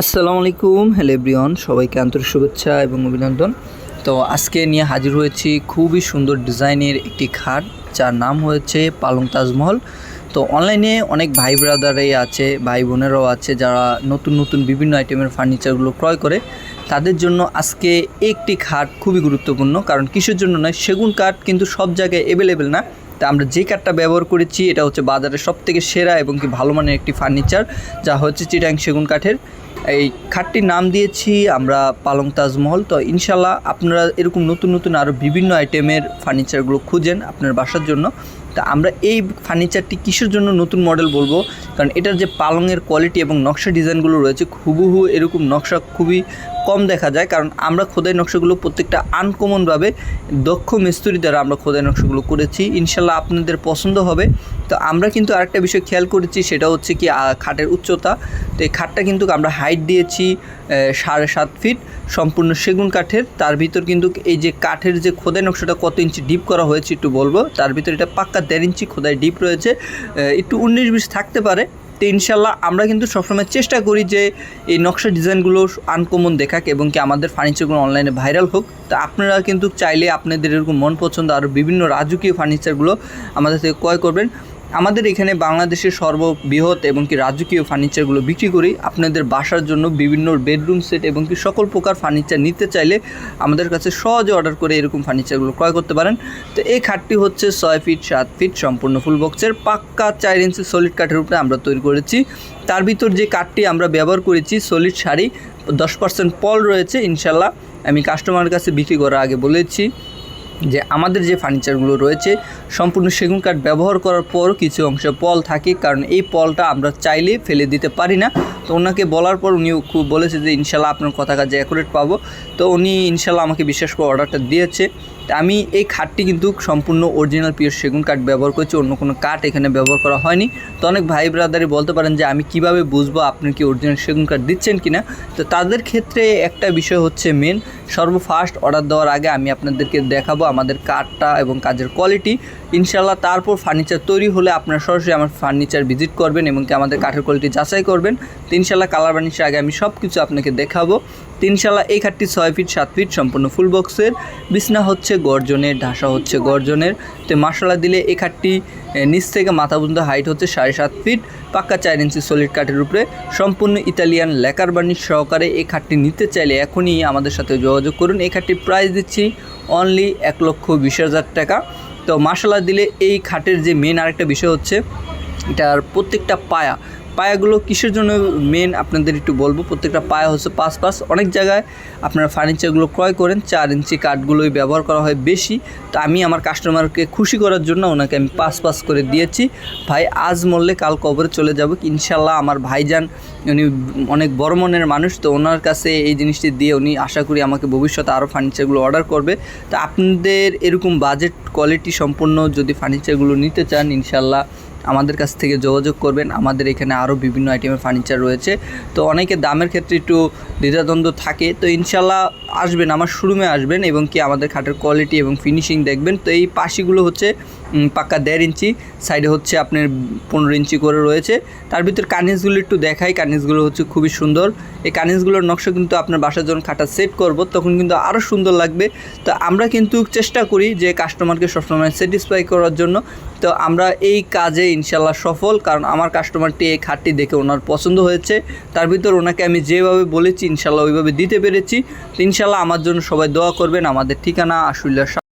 আসসালামু আলাইকুম, hello everyone, সবাইকে আন্তরিক শুভেচ্ছা এবং অভিনন্দন। তো আজকে নিয়ে হাজির হয়েছি খুবই সুন্দর ডিজাইনের একটি খাট, যার নাম হয়েছে পালং তাজমহল। তো অনলাইনে অনেক ভাই ব্রাদারাই আছে, ভাই বোনেরাও আছে যারা নতুন নতুন বিভিন্ন আইটেমের ফার্নিচারগুলো ক্রয় করে। তাদের জন্য আজকে একটি খাট খুবই গুরুত্বপূর্ণ, কারণ কিসের জন্য নয়, সেগুন কাঠ কিন্তু সব জায়গায় অ্যাভেলেবেল না। তা আমরা যে কাঠটা ব্যবহার করেছি এটা হচ্ছে বাজারের সবথেকে সেরা এবং কি ভালো মানের একটি ফার্নিচার, যা হচ্ছে চিটাং সেগুন কাঠের। এই খাটটির নাম দিয়েছি আমরা পালং তাজমহল। তো ইনশাল্লাহ আপনারা এরকম নতুন নতুন আরও বিভিন্ন আইটেমের ফার্নিচারগুলো খুঁজেন আপনার বাসার জন্য। তা আমরা এই ফার্নিচারটি কিসের জন্য নতুন মডেল বলবো, কারণ এটার যে পালংয়ের কোয়ালিটি এবং নকশা ডিজাইনগুলো রয়েছে হুবহু এরকম নকশা খুবই কম দেখা যায়, কারণ আমরা খোদাই নকশাগুলো প্রত্যেকটা আনকমনভাবে দক্ষ মিস্ত্রি দ্বারা আমরা খোদাই নকশাগুলো করেছি। ইনশাল্লাহ আপনাদের পছন্দ হবে। তো আমরা কিন্তু আরেকটা বিষয় খেয়াল করেছি, সেটা হচ্ছে কি খাটের উচ্চতা। তো এই খাটটা কিন্তু আমরা হাইট দিয়েছি 7.5 ফিট, সম্পূর্ণ সেগুন কাঠের। তার ভিতর কিন্তু এই যে কাঠের যে খোদাই নকশাটা কত ইঞ্চি ডিপ করা হয়েছে একটু বলবো। তার ভিতর এটা পাক্কা 1.5 ইঞ্চি খোদাই ডিপ রয়েছে, একটু 19-20 থাকতে পারে। তো ইনশাল্লাহ আমরা কিন্তু সবসময় চেষ্টা করি যে এই নকশা ডিজাইনগুলো আনকমন দেখাক এবং কি আমাদের ফার্নিচারগুলো অনলাইনে ভাইরাল হোক। তো আপনারা কিন্তু চাইলে আপনাদের এরকম মন পছন্দ আরও বিভিন্ন রাজকীয় ফার্নিচারগুলো আমাদের থেকে ক্রয় করবেন। আমাদের এখানে বাংলাদেশের সর্ববৃহৎ এবং কি রাজকীয় ফার্নিচারগুলো বিক্রি করি। আপনাদের বাসার জন্য বিভিন্ন বেডরুম সেট এবং কি সকল প্রকার ফার্নিচার নিতে চাইলে আমাদের কাছে সহজে অর্ডার করে এরকম ফার্নিচারগুলো ক্রয় করতে পারেন। তো এই খাটটি হচ্ছে 6 ফিট 7 ফিট সম্পূর্ণ ফুল বক্সের পাক্কা 4 ইঞ্চি সলিড কাঠের উপরে আমরা তৈরি করেছি। তার ভিতর যে কাঠটি আমরা ব্যবহার করেছি সলিড শাড়ি, 10% পল রয়েছে। ইনশাল্লাহ আমি কাস্টমারের কাছে বিক্রি করার আগে বলেছি যে আমাদের যে ফার্নিচারগুলো রয়েছে সম্পূর্ণ সেগুন কাঠ ব্যবহার করার পর কিছু অংশে পল থাকে, কারণ এই পলটা আমরা চাইলে ফেলে দিতে পারি না। তো ওনাকে বলার পর উনি খুব বলেছে যে ইনশাল্লাহ আপনার কথা কাজে অ্যাকুরেট পাবো। তো উনি ইনশাল্লাহ আমাকে বিশ্বাস করে অর্ডারটা দিয়েছে। তা আমি এই খাটটি কিন্তু সম্পূর্ণ অরিজিনাল পিওর সেগুন কাঠ ব্যবহার করছি, অন্য কোনো কাঠ এখানে ব্যবহার করা হয়নি। তো অনেক ভাই ব্রাদারই বলতে পারেন যে আমি কিভাবে বুঝবো আপনি কি অরিজিনাল সেগুন কাঠ দিচ্ছেন কিনা। তো তাদের ক্ষেত্রে একটা বিষয় হচ্ছে মেন, সর্বফার্স্ট অর্ডার দেওয়ার আগে আমি আপনাদেরকে দেখাবো আমাদের কাঠটা এবং কাজের কোয়ালিটি। ইনশাল্লাহ তারপর ফার্নিচার তৈরি হলে আপনারা সরাসরি আমার ফার্নিচার ভিজিট করবেন এবং কি আমাদের কাঠের কোয়ালিটি যাচাই করবেন। তো ইনশাল্লাহ কালার বানিশের আগে আমি সব কিছু আপনাকে দেখাবো। তো ইনশাল্লাহ এই খাটটি 6 ফিট 7 ফিট সম্পূর্ণ ফুল বক্সের, বিছনা হচ্ছে গর্জনের, ঢাসা হচ্ছে গর্জনের। তো মাশাআল্লাহ দিলে এই খাটটি নিচ থেকে মাথা পর্যন্ত হাইট হচ্ছে 7.5 ফিট, পাক্কা 4 ইঞ্চি সলিড কাঠের উপরে সম্পূর্ণ ইতালিয়ান লেকার বার্নিশ সহকারে। এই খাটটি নিতে চাইলে এখনই আমাদের সাথে যোগাযোগ করুন। এই খাটটির প্রাইস দিচ্ছি অনলি 1,20,000 টাকা। তো মাশাআল্লাহ দিলে এই খাটের যে মেন আরেকটা বিষয় হচ্ছে এটার প্রত্যেকটা পায়াগুলো কিসের জন্য মেন আপনাদের একটু বলবো। প্রত্যেকটা পায়া হচ্ছে 5 অনেক জায়গায় আপনারা ফার্নিচারগুলো ক্রয় করেন 4 ইঞ্চি কাঠগুলোই ব্যবহার করা হয় বেশি। তো আমি আমার কাস্টমারকে খুশি করার জন্য ওনাকে আমি 5 করে দিয়েছি। ভাই আজ মরলে কাল কবরে চলে যাব ইনশাল্লাহ। আমার ভাইজান উনি অনেক বড় মনের মানুষ, তো ওনার কাছে এই জিনিসটি দিয়ে উনি আশা করি আমাকে ভবিষ্যতে আরও ফার্নিচারগুলো অর্ডার করবে। তো আপনাদের এরকম বাজেট কোয়ালিটি সম্পন্ন যদি ফার্নিচারগুলো নিতে চান ইনশাল্লাহ আমাদের কাছ থেকে যোগাযোগ করবেন। আমাদের এখানে আরও বিভিন্ন আইটেমের ফার্নিচার রয়েছে। তো অনেকে দামের ক্ষেত্রে একটু দ্বিধাদ্বন্দ্ব থাকে, তো ইনশাল্লাহ আসবেন, আমার শোরুমে আসবেন এবং কি আমাদের খাটের কোয়ালিটি এবং ফিনিশিং দেখবেন। তো এই পাশিগুলো হচ্ছে পাক্কা 1.5 ইঞ্চি, সাইডে হচ্ছে আপনার 15 ইঞ্চি করে রয়েছে। তার ভিতর কানিজগুলো একটু দেখাই, কানিজগুলো হচ্ছে খুবই সুন্দর। এই কানিজগুলোর নকশা কিন্তু আপনার বাসার যখন খাটা সেট করব তখন কিন্তু আরও সুন্দর লাগবে। তো আমরা কিন্তু চেষ্টা করি যে কাস্টমারকে সবসময় স্যাটিসফাই করার জন্য। তো আমরা এই কাজে ইনশাল্লাহ সফল, কারণ আমার কাস্টমারটি এই খাটটি দেখে ওনার পছন্দ হয়েছে। তার ভিতর ওনাকে আমি যেভাবে বলেছি ইনশাল্লাহ ওইভাবে দিতে পেরেছি। তো ইনশাল্লাহ আমার জন্য সবাই দোয়া করবেন। আমাদের ঠিকানা আশুলিয়া